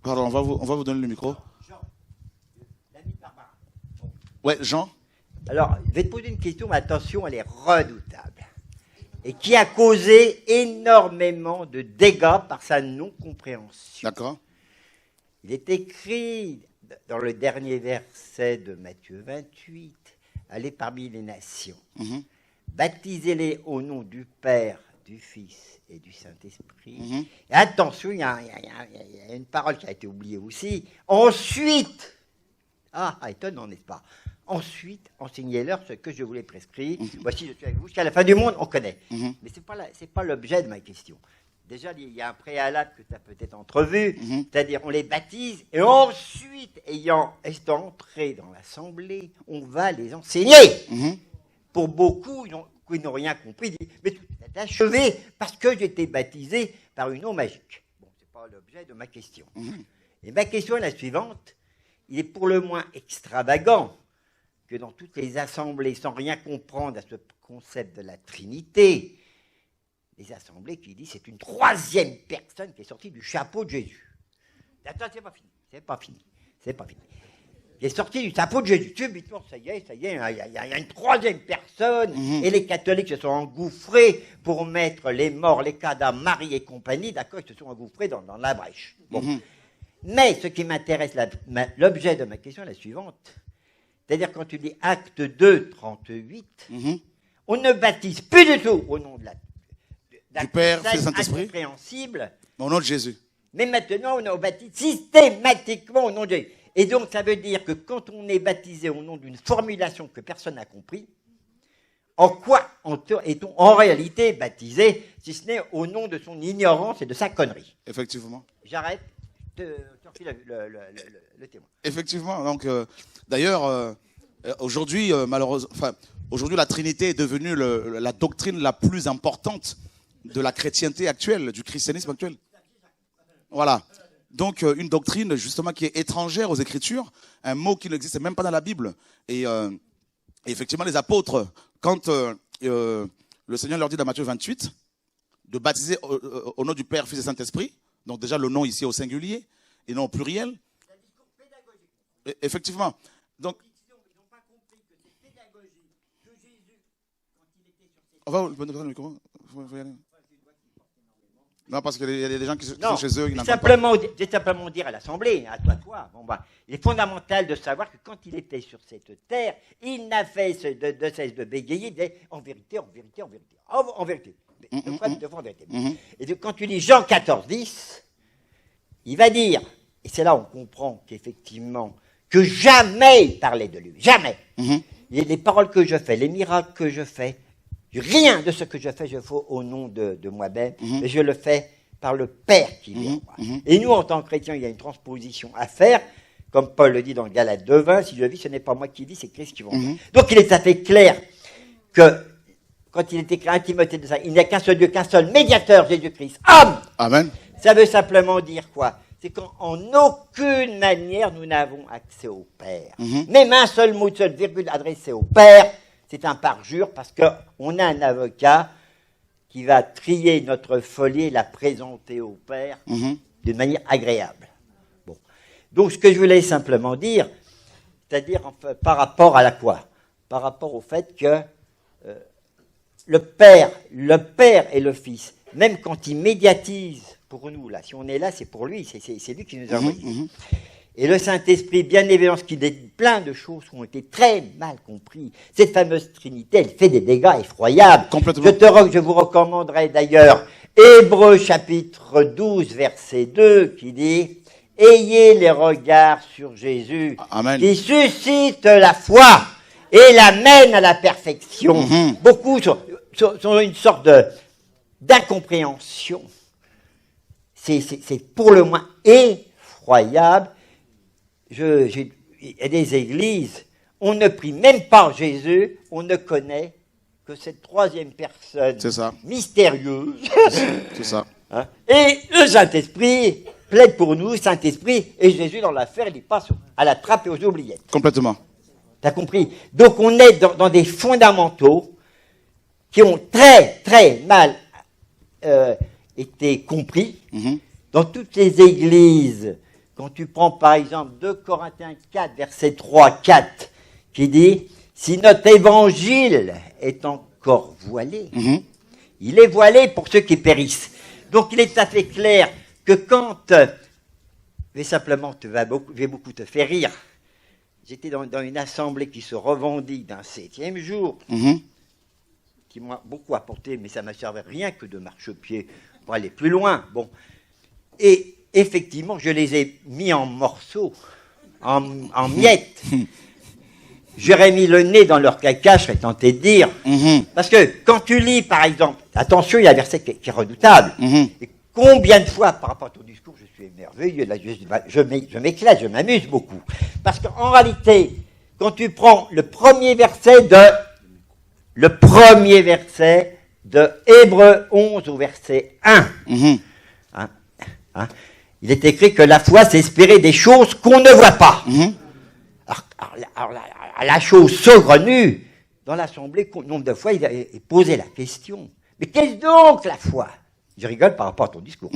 Pardon, on va vous donner le micro. Jean, l'ami Barbara. Ouais, Jean. Alors, je vais te poser une question, mais attention, elle est redoutable. Et qui a causé énormément de dégâts par sa non-compréhension. D'accord. Il est écrit dans le dernier verset de Matthieu 28, « Allez parmi les nations, baptisez-les au nom du Père, du Fils et du Saint-Esprit. Et attention, il y a une parole qui a été oubliée aussi. Ensuite, étonnant, n'est-ce pas? Ensuite, enseignez-leur ce que je vous l'ai prescrit. Voici, je suis avec vous jusqu'à la fin du monde, on connaît. Mais ce n'est pas l'objet de ma question. Déjà, il y a un préalable que tu as peut-être entrevu, c'est-à-dire on les baptise, et ensuite, étant entrés dans l'assemblée, on va les enseigner. Pour beaucoup, qui n'ont rien compris, disent, mais tout est achevé parce que j'ai été baptisé par une eau magique. Bon, ce n'est pas l'objet de ma question. Et ma question est la suivante. Il est pour le moins extravagant que dans toutes les assemblées, sans rien comprendre à ce concept de la Trinité, les assemblées qui disent c'est une troisième personne qui est sortie du chapeau de Jésus. Attends, c'est pas fini. Qui est sortie du chapeau de Jésus. Subitement, ça y est, il y a une troisième personne, et les catholiques se sont engouffrés pour mettre les morts, les cadavres, Marie et compagnie, d'accord, ils se sont engouffrés dans la brèche. Bon. Mais ce qui m'intéresse, l'objet de ma question est la suivante. C'est-à-dire quand tu dis acte 2, 38, on ne baptise plus du tout au nom de du Père, Fils et Saint-Esprit, incompréhensible. Au nom de Jésus. Mais maintenant, on baptise systématiquement au nom de Jésus. Et donc, ça veut dire que quand on est baptisé au nom d'une formulation que personne n'a compris, en quoi est-on en réalité baptisé, si ce n'est au nom de son ignorance et de sa connerie? Effectivement. J'arrête. Le témoin. Effectivement. Donc, d'ailleurs, aujourd'hui, malheureusement, aujourd'hui, la Trinité est devenue la doctrine la plus importante de la chrétienté actuelle, du christianisme actuel. Voilà. Donc, une doctrine, justement, qui est étrangère aux Écritures, un mot qui n'existe même pas dans la Bible. Et effectivement, les apôtres, quand le Seigneur leur dit dans Matthieu 28, de baptiser au nom du Père, Fils et Saint-Esprit, donc déjà le nom ici au singulier, et non au pluriel. C'est un discours pédagogique. Effectivement. Donc, ils n'ont pas compris que c'est pédagogique, que Jésus, quand il était sur cette... On va vous donner le micro. Faut y aller. Non, parce qu'il y a des gens qui sont chez eux. J'ai simplement dire à l'Assemblée, à toi, il est fondamental de savoir que quand il était sur cette terre, il n'a fait de cesse de bégayer, en vérité. Deux fois en vérité. Et quand tu lis Jean 14, 10, il va dire, et c'est là où on comprend qu'effectivement, que jamais il parlait de lui, jamais. Les paroles que je fais, les miracles que je fais, rien de ce que je fais au nom de moi-même, mais je le fais par le Père qui vient en moi. Et nous, en tant que chrétiens, il y a une transposition à faire, comme Paul le dit dans Galates 2:20, si je vis, ce n'est pas moi qui vis, c'est Christ qui vit en moi. Donc il est tout à fait clair que, quand il est écrit à Timothée de ça, il n'y a qu'un seul Dieu, qu'un seul médiateur, Jésus-Christ, homme. Amen. Ça veut simplement dire quoi? C'est qu'en aucune manière, nous n'avons accès au Père. Même un seul mot, une seule virgule adressée au Père, c'est un parjure parce qu'on a un avocat qui va trier notre folie et la présenter au Père d'une manière agréable. Bon. Donc, ce que je voulais simplement dire, c'est-à-dire par rapport à la quoi? Par rapport au fait que le Père et le Fils, même quand ils médiatisent pour nous, là, si on est là, c'est pour lui, c'est lui qui nous a envoyés. Et le Saint-Esprit, bien évidemment, qu'il y a plein de choses qui ont été très mal comprises. Cette fameuse Trinité, elle fait des dégâts effroyables. Complètement. Je vous recommanderai d'ailleurs Hébreux chapitre 12, verset 2, qui dit « Ayez les regards sur Jésus, Amen. Qui suscite la foi et l'amène à la perfection. Beaucoup sont une sorte d'incompréhension. C'est pour le moins effroyable. Il y a des églises, on ne prie même pas Jésus, on ne connaît que cette troisième personne mystérieuse. C'est ça. Hein? Et le Saint-Esprit plaide pour nous, Saint-Esprit, et Jésus dans l'affaire, il passe à la trappe et aux oubliettes. Complètement. T'as compris? Donc on est dans des fondamentaux qui ont très, très mal été compris. Dans toutes les églises quand tu prends par exemple 2 Corinthiens 4, verset 3-4, qui dit « Si notre évangile est encore voilé, il est voilé pour ceux qui périssent. » Donc il est tout à fait clair que quand... mais simplement, je vais beaucoup te faire rire. J'étais dans une assemblée qui se revendique d'un 7e jour, qui m'a beaucoup apporté, mais ça ne m'a servi rien que de marchepied pour aller plus loin. Bon. Et effectivement, je les ai mis en morceaux, en miettes. J'aurais mis le nez dans leur caca, je serais tenté de dire. Parce que quand tu lis, par exemple, attention, il y a un verset qui est redoutable. Et combien de fois, par rapport à ton discours, je suis émerveillé, là, je m'éclate, je m'amuse beaucoup. Parce qu'en réalité, quand tu prends le premier verset de Hébreux 11 au verset 1, il est écrit que la foi, c'est espérer des choses qu'on ne voit pas. Alors, la chose saugrenue, dans l'Assemblée, nombre de fois, il a posé la question. Mais qu'est-ce donc la foi? Je rigole par rapport à ton discours.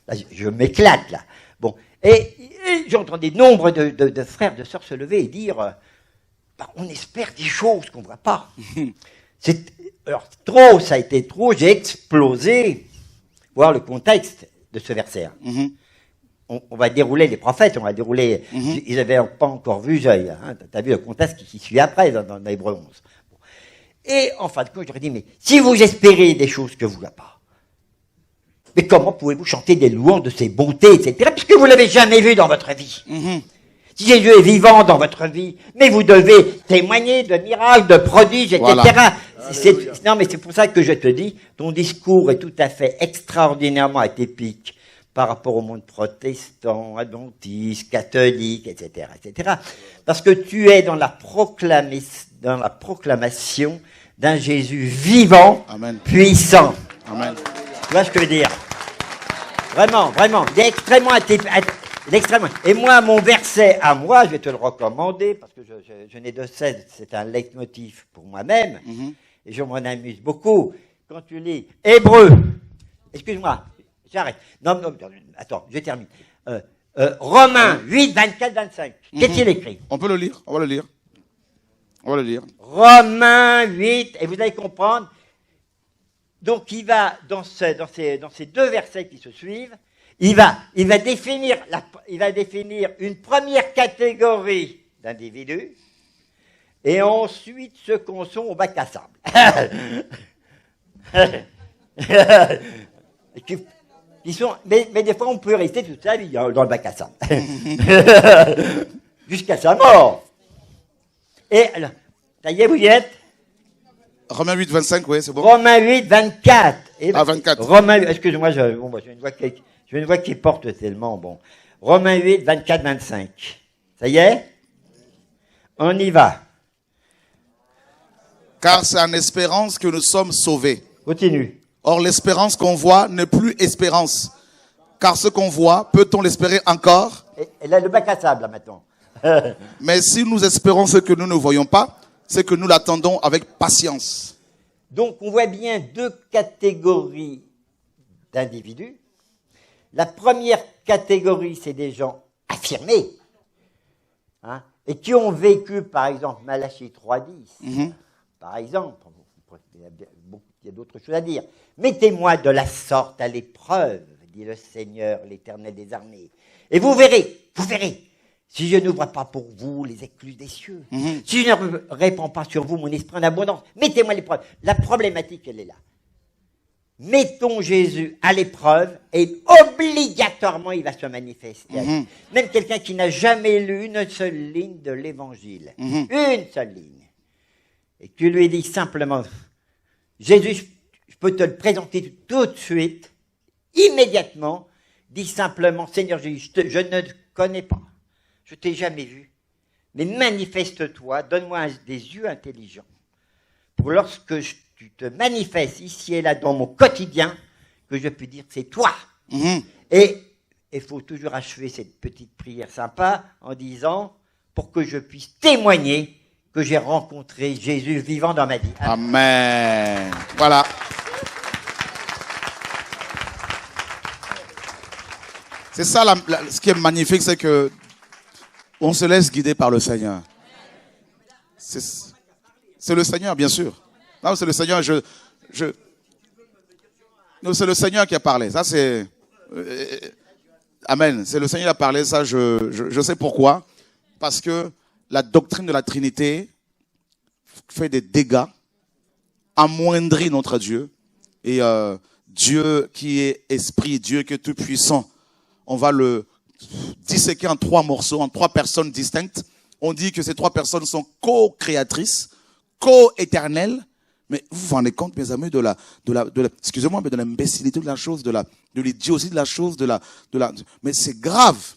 Là, je m'éclate, là. Bon. Et j'entendais nombre de frères, de sœurs se lever et dire on espère des choses qu'on ne voit pas. Alors, ça a été trop, j'ai explosé. Voir le contexte de ce verset. On va dérouler les prophètes, on va dérouler. Ils n'avaient pas encore vu, tu as vu le contexte qui suit après dans Hébreux 11. Bon. Et en fin de compte, j'aurais dit mais si vous espérez des choses que vous ne voyez pas, mais comment pouvez-vous chanter des louanges de ses bontés, etc., puisque vous ne l'avez jamais vu dans votre vie? Si Jésus est vivant dans votre vie, mais vous devez témoigner de miracles, de prodiges, etc. Voilà. Non, mais c'est pour ça que je te dis, ton discours est tout à fait extraordinairement atypique par rapport au monde protestant, adventiste, catholique, etc., etc. Parce que tu es dans la proclamation d'un Jésus vivant, Amen. Puissant. Amen. Tu vois ce que je veux dire? Vraiment, vraiment. Il est extrêmement atypique. Et moi, mon verset à moi, je vais te le recommander, parce que je n'ai de cesse, c'est un leitmotiv pour moi-même, et je m'en amuse beaucoup. Quand tu lis Hébreux, excuse-moi, j'arrête. Non, attends, je termine. Romains 8, 24, 25. Qu'est-ce qu'il écrit? On peut le lire, on va le lire. On va le lire. Romains 8, et vous allez comprendre. Donc, il va, dans ces 2 versets qui se suivent, il va définir une première catégorie d'individus, et ensuite ceux qu'on sont au bac à sable. Mais des fois, on peut rester toute sa vie dans le bac à sable. Jusqu'à sa mort. Et alors, ça y est, vous y êtes? Romains 8, 25, oui, c'est bon. Romains 8, 24. Et 24. Romains, excusez-moi, j'ai une voix qui porte tellement, bon. Romains 8, 24, 25. Ça y est? On y va. Car c'est en espérance que nous sommes sauvés. Continue. Or, l'espérance qu'on voit n'est plus espérance. Car ce qu'on voit, peut-on l'espérer encore? Et là, le bac à sable, là, maintenant. Mais si nous espérons ce que nous ne voyons pas, c'est que nous l'attendons avec patience. Donc, on voit bien 2 catégories d'individus. La première catégorie, c'est des gens affirmés, et qui ont vécu, par exemple, Malachie 3.10, par exemple. Il y a d'autres choses à dire. Mettez-moi de la sorte à l'épreuve, dit le Seigneur, l'Éternel des armées. Et vous verrez, si je n'ouvre pas pour vous les écluses des cieux, si je ne répands pas sur vous mon esprit en abondance, mettez-moi à l'épreuve. La problématique, elle est là. Mettons Jésus à l'épreuve et obligatoirement il va se manifester. Même quelqu'un qui n'a jamais lu une seule ligne de l'Évangile, une seule ligne, et tu lui dis simplement, Jésus, je peux te le présenter tout de suite, immédiatement, dis simplement, Seigneur Jésus, je ne te connais pas, je t'ai jamais vu, mais manifeste-toi, donne-moi des yeux intelligents, pour lorsque tu te manifestes ici et là dans mon quotidien, que je puisse dire c'est toi. Et il faut toujours achever cette petite prière sympa en disant, pour que je puisse témoigner que j'ai rencontré Jésus vivant dans ma vie. Amen. Voilà. C'est ça, ce qui est magnifique, c'est que on se laisse guider par le Seigneur. C'est le Seigneur, bien sûr. Non, c'est le Seigneur. Non, c'est le Seigneur qui a parlé. Ça, c'est... Amen. C'est le Seigneur qui a parlé. Ça, je sais pourquoi. Parce que la doctrine de la Trinité fait des dégâts, amoindrit notre Dieu. Et Dieu qui est esprit, Dieu qui est tout puissant, on va le disséquer en 3 morceaux, en 3 personnes distinctes. On dit que ces 3 personnes sont co-créatrices, co-éternelles. Mais vous vous rendez compte, mes amis, excusez-moi, mais de l'imbécilité de la chose, de l'idiotie de la chose, mais c'est grave.